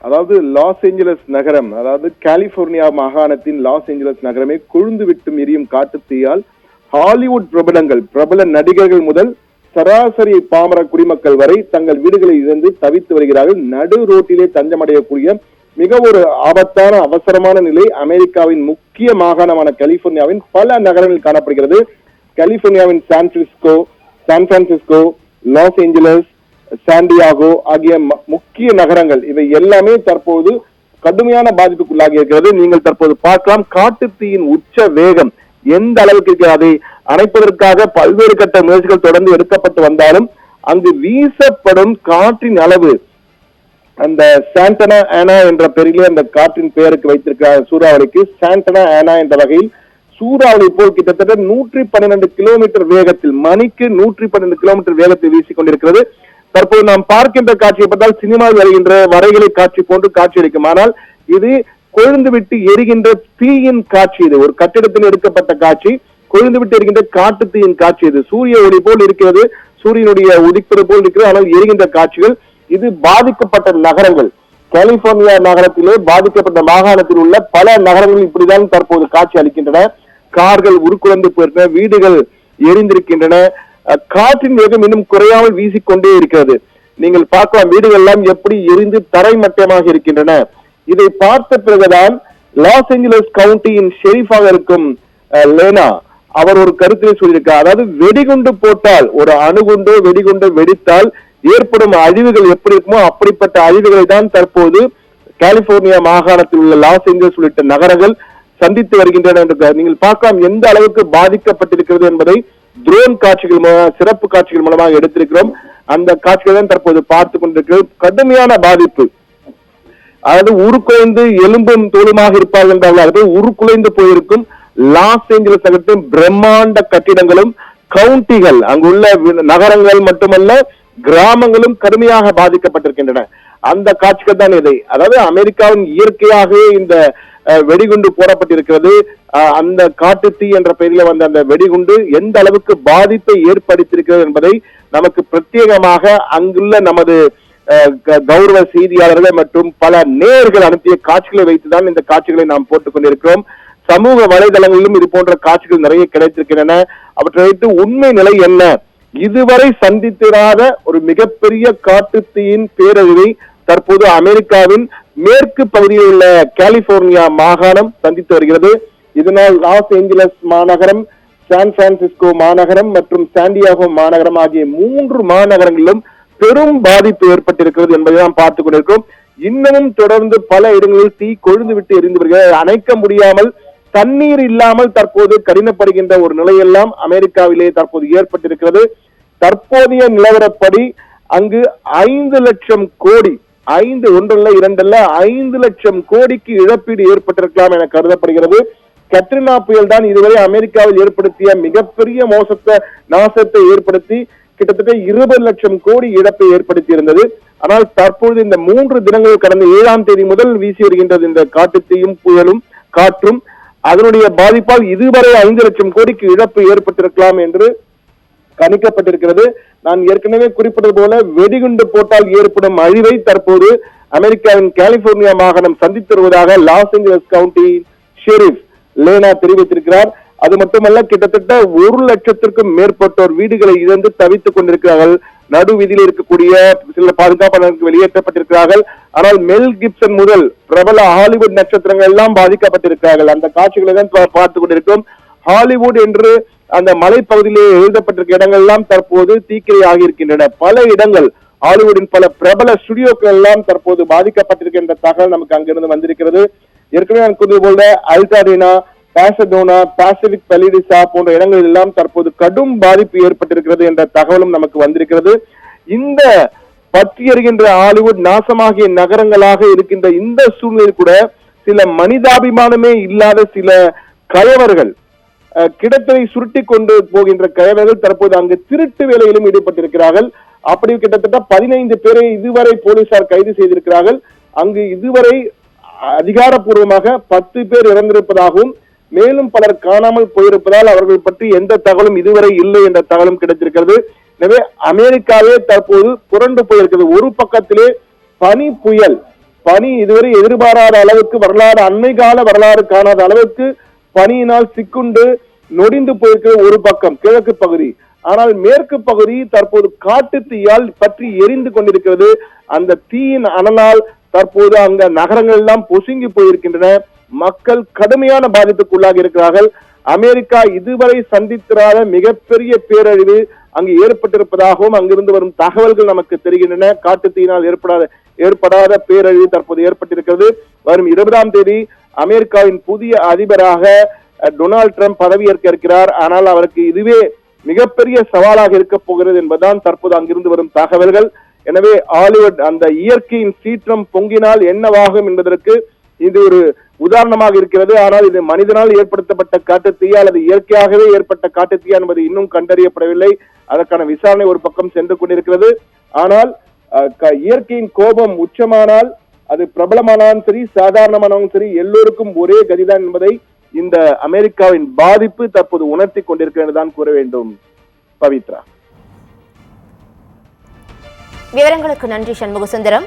அதாவது Los Angeles நகரம், அதாவது கலிபோர்னியா மாகாணத்தின் லாஸ் ஏஞ்சலஸ் நகரமே கொழுந்து விட்டு எரியும் காட்டுத்தீயால் ஹாலிவுட் பிரபல நடிகர்கள் முதல் சராசரி பாமர குடிமக்கள் வரை தங்கள் வீடுகளை இழந்து தவித்து வருகிறார்கள். நடு ரோட்டிலே தஞ்சமடையக்கூடிய மிக ஒரு ஆபத்தான அவசரமான நிலை அமெரிக்காவின் முக்கிய மாகாணமான கலிபோர்னியாவின் பல நகரங்களில் காணப்படுகிறது. கலிபோர்னியாவின் San Francisco, Los Angeles, San Diego ஆகிய முக்கிய நகரங்கள் இவை எல்லாமே தற்போது கடுமையான பாதிப்புக்குள்ளாகி இருக்கிறது. நீங்கள் தற்போது பார்க்கலாம் காட்டுத்தீயின் உச்ச வேகம் எந்த அளவுக்கு இருக்கிறது. அதை அணைப்பதற்காக பல்வேறு கட்ட முயற்சிகள் தொடர்ந்து எடுக்கப்பட்டு வந்தாலும் அங்கு வீசப்படும் காற்றின் அளவு, அந்த சாண்டனா ஆனா என்ற பெயரிலே அந்த காற்றின் பெயருக்கு வைத்திருக்கிறார் சூறாவளிக்கு. சாண்டனா ஆனா என்ற வகையில் சூறாவளி போல் கிட்டத்தட்ட 112 கிலோமீட்டர் வேகத்தில், மணிக்கு 112 கிலோமீட்டர் வேகத்தில் வீசிக் கொண்டிருக்கிறது. தற்போது நாம் பார்க்கின்ற காட்சியை பார்த்தால் சினிமாவில் வருகின்ற வரைகளை காட்சி போன்று காட்சியளிக்கும். ஆனால் இது கொழுந்து விட்டு எரிகின்ற தீயின் காட்சி. இது ஒரு கட்டிடத்தில் எடுக்கப்பட்ட காட்சி, கொழுந்து விட்டு எரிகின்ற காட்டு தீயின் காட்சி. இது சூரிய ஒளி போல் இருக்கிறது, சூரியனுடைய உதிப்பது போல் இருக்கிறது, ஆனால் எரிகின்ற காட்சிகள். இது பாதிக்கப்பட்ட நகரங்கள், கலிபோர்னியா நகரத்திலே பாதிக்கப்பட்ட மாகாணத்தில் உள்ள பல நகரங்கள் இப்படிதான் தற்போது காட்சி அளிக்கின்றன. கார்கள் உருக்குலைந்து போயிருக்கின்றன, வீடுகள் எரிந்திருக்கின்றன. காற்றின் வேகம் இன்னும் குறையாமல் வீசிக்கொண்டே இருக்கிறது. நீங்கள் பார்க்கலாம் வீடுகள் எல்லாம் எப்படி எரிந்து தரைமட்டமாக இருக்கின்றன. இதை பார்த்த பிறகுதான் லாஸ் ஏஞ்சலஸ் கவுண்டியின் ஷெரீஃபாக இருக்கும் லேனா அவர் ஒரு கருத்திலே சொல்லியிருக்கார். அதாவது வெடிகுண்டு போட்டால், ஒரு அணுகுண்டோ வெடிகுண்டோ வெடித்தால் ஏற்படும் அழிவுகள் எப்படி இருக்குமோ அப்படிப்பட்ட அழிவுகளை தான் தற்போது கலிபோர்னியா மாகாணத்தில் உள்ள லாஸ் ஏஞ்சலஸ் உள்ளிட்ட நகரங்கள் சந்தித்து வருகின்றன என்று நீங்கள் பார்க்கலாம் எந்த அளவுக்கு பாதிக்கப்பட்டிருக்கிறது என்பதை ட்ரோன் காட்சிகள், சிறப்பு காட்சிகள் மூலமாக எடுத்திருக்கிறோம். அந்த காட்சிகள் தான் தற்போது பார்த்து கொண்டிருக்கிறது. கடுமையான பாதிப்பு, அதாவது உருக்குலைந்து எலும்பும் தோலுமாக இருப்பார்கள் என்றால் அது உருக்குலைந்து போயிருக்கும் லாஸ் ஏஞ்சலஸ் நகரத்தின் பிரம்மாண்ட கட்டிடங்களும் கவுண்டிகள், அங்குள்ள நகரங்கள் மட்டுமல்ல கிராமங்களும் கடுமையாக பாதிக்கப்பட்டிருக்கின்றன. அந்த காட்சிகள் தான் இதை. அதாவது அமெரிக்காவின் இயற்கையாகவே இந்த வெடிகுண்டு போடப்பட்டிருக்கிறது. அந்த காட்டுத்தீ என்ற பெயரில் வந்த அந்த வெடிகுண்டு எந்த அளவுக்கு பாதிப்பை ஏற்படுத்தியிருக்கிறது என்பதை நமக்கு பிரத்யேகமாக அங்குள்ள நமது கௌரவ செய்தியாளர்கள் மற்றும் பல நேயர்கள் அனுப்பிய காட்சிகளை வைத்துதான் இந்த காட்சிகளை நாம் போட்டுக் கொண்டிருக்கிறோம். சமூக வலைதளங்களிலும் இது போன்ற காட்சிகள் நிறைய கிடைத்திருக்கின்றன. அவற்றை வைத்து உண்மை நிலை என்ன, இதுவரை சந்தித்திராத ஒரு மிகப்பெரிய காட்டுத்தீயின் பேரழிவை தற்போது அமெரிக்காவின் மேற்கு பகுதியில் உள்ள கலிபோர்னியா மாகாணம் சந்தித்து வருகிறது. இதனால் லாஸ் ஏஞ்சலஸ் மாநகரம், சான் பிரான்சிஸ்கோ மாநகரம் மற்றும் சாண்டியாகோ மாநகரம் ஆகிய 3 மாநகரங்களிலும் பெரும் பாதிப்பு ஏற்பட்டிருக்கிறது என்பதை நாம் பார்த்துக் கொண்டிருக்கிறோம். இன்னமும் தொடர்ந்து பல இடங்களில் தீ கொழுந்து விட்டு எரிந்து வருகிறது. அணைக்க முடியாமல், தண்ணீர் இல்லாமல் தற்போது கடினப்படுகின்ற ஒரு நிலையெல்லாம் அமெரிக்காவிலே தற்போது ஏற்பட்டிருக்கிறது. தற்போதைய நிலவரப்படி அங்கு 5 லட்சம் கோடி, 5 லட்சம் கோடிக்கு இழப்பீடு ஏற்பட்டிருக்கலாம் என கருதப்படுகிறது. கத்ரினா புயல் தான் இதுவரை அமெரிக்காவில் ஏற்படுத்திய மிகப்பெரிய நாசத்தை ஏற்படுத்தி கிட்டத்தட்ட 20 லட்சம் கோடி இழப்பை ஏற்படுத்தி இருந்தது. ஆனால் தற்பொழுது இந்த 3 தினங்கள் கடந்த 7ஆம் தேதி முதல் வீசி வருகின்றது இந்த காட்டுத்தீயும் புயலும் காற்றும். அதனுடைய பாதிப்பால் இதுவரை 5 லட்சம் கோடிக்கு இழப்பு ஏற்பட்டிருக்கலாம் என்று கணிக்கப்பட்டிருக்கிறது. நான் ஏற்கனவே குறிப்பிட்டது போல வெடிகுண்டு போட்டால் ஏற்படும் அழிவை தற்போது அமெரிக்காவின் கலிபோர்னியா மாகாணம் சந்தித்து வருவதாக Los Angeles county Sharif Lena தெரிவித்திருக்கிறார். அது மட்டுமல்ல, கிட்டத்தட்ட 1 லட்சத்திற்கும் மேற்பட்டோர் வீடுகளை இழந்து தவித்துக் கொண்டிருக்கிறார்கள். நடு வீதியில் இருக்கக்கூடிய சில பாதுகாப்பாளர்களுக்கு வெளியேற்றப்பட்டிருக்கிறார்கள். ஆனால் மெல் கிப்சன் முதல் பிரபல ஹாலிவுட் நட்சத்திரங்கள் எல்லாம் பாதிக்கப்பட்டிருக்கிறார்கள். அந்த காட்சிகளை தான் பார்த்துக் கொண்டிருக்கிறோம். ஹாலிவுட் என்று அந்த மலைப்பகுதியிலே எழுதப்பட்டிருக்க இடங்கள் எல்லாம் தற்போது தீக்கிரை ஆகியிருக்கின்றன. பல இடங்கள், ஹாலிவுட்டின் பல பிரபல ஸ்டுடியோக்கள் எல்லாம் தற்போது பாதிக்கப்பட்டிருக்கின்ற தகவல் நமக்கு அங்கிருந்து வந்திருக்கிறது. ஏற்கனவே நான் கூறியது போல அல்டாரினா, பாசடோனா, பாசிபிக் பலிடிசா போன்ற இடங்களில் எல்லாம் தற்போது கடும் பாதிப்பு ஏற்பட்டிருக்கிறது என்ற தகவலும் நமக்கு வந்திருக்கிறது. இந்த பற்றி எறிகின்ற ஹாலிவுட் நாசமாகிய நகரங்களாக இருக்கின்ற இந்த சூழ்நிலையில் கூட சில மனிதாபிமானமே இல்லாத சில கயவர்கள், கிடத்தலை சுருட்டி கொண்டு போகின்ற கயவர்கள் தற்போது அங்கு திருட்டு வேலையிலும் ஈடுபட்டிருக்கிறார்கள். அப்படி கிட்டத்தட்ட 15 பேரை இதுவரை போலீசார் கைது செய்திருக்கிறார்கள். அங்கு இதுவரை அதிகாரப்பூர்வமாக 10 பேர் இறந்திருப்பதாகவும் மேலும் பலர் காணாமல் போயிருப்பதால் அவர்கள் பற்றி எந்த தகவலும் இதுவரை இல்லை என்ற தகவலும் கிடைத்திருக்கிறது. எனவே அமெரிக்காவே தற்போது புரண்டு போயிருக்கிறது. ஒரு பக்கத்திலே பனி புயல், பனி இதுவரை எதிர்பாராத அளவுக்கு அண்மை கால வரலாறு காணாத அளவுக்கு பனியினால் சிக்குண்டு நொடிந்து போயிருக்கிற ஒரு பக்கம் கிழக்கு பகுதி. ஆனால் மேற்கு பகுதி தற்போது காட்டு தீயால் பற்றி எரிந்து கொண்டிருக்கிறது. அந்த தீயின் அனலால் தற்போது அங்க நகரங்கள் எல்லாம் பொசுங்கி போயிருக்கின்றன. மக்கள் கடுமையான பாதிப்புக்குள்ளாகி இருக்கிறார்கள். அமெரிக்கா இதுவரை சந்தித்திராத மிகப்பெரிய பேரழிவு அங்கு ஏற்பட்டிருப்பதாகவும் அங்கிருந்து வரும் தகவல்கள் நமக்கு தெரிகின்றன. காட்டு தீயினால் ஏற்படாத பேரழிவு தற்போது ஏற்பட்டிருக்கிறது. வரும் 20ஆம் தேதி அமெரிக்காவின் புதிய அதிபராக டொனால்ட் ட்ரம்ப் பதவியேற்க இருக்கிறார். ஆனால் அவருக்கு இதுவே மிகப்பெரிய சவாலாக இருக்க போகிறது என்பதுதான் தற்போது அங்கிருந்து வரும் தகவல்கள். எனவே ஹாலிவுட் அந்த இயற்கையின் சீற்றம் பொங்கினால் என்னவாகும் என்பதற்கு இது ஒரு உதாரணமாக இருக்கிறது. ஆனால் இது மனிதனால் ஏற்படுத்தப்பட்ட காட்டுத்தீயா அல்லது இயற்கையாகவே ஏற்பட்ட காட்டுத்தீயா என்பது இன்னும் கண்டறியப்படவில்லை. அதற்கான விசாரணை ஒரு பக்கம் சென்று கொண்டிருக்கிறது. ஆனால் இயற்கையின் கோபம் உச்சமானால் அது பிரபலமானாலும் சரி சாதாரணமானாலும் சரி எல்லோருக்கும் ஒரே கதிதான் என்பதை இந்த அமெரிக்காவின் பாதிப்பு தற்போது உணர்த்தி கொண்டிருக்கிறது தான் கூற வேண்டும். பவித்ரா, விவரங்களுக்கு நன்றி சண்முக சுந்தரம்.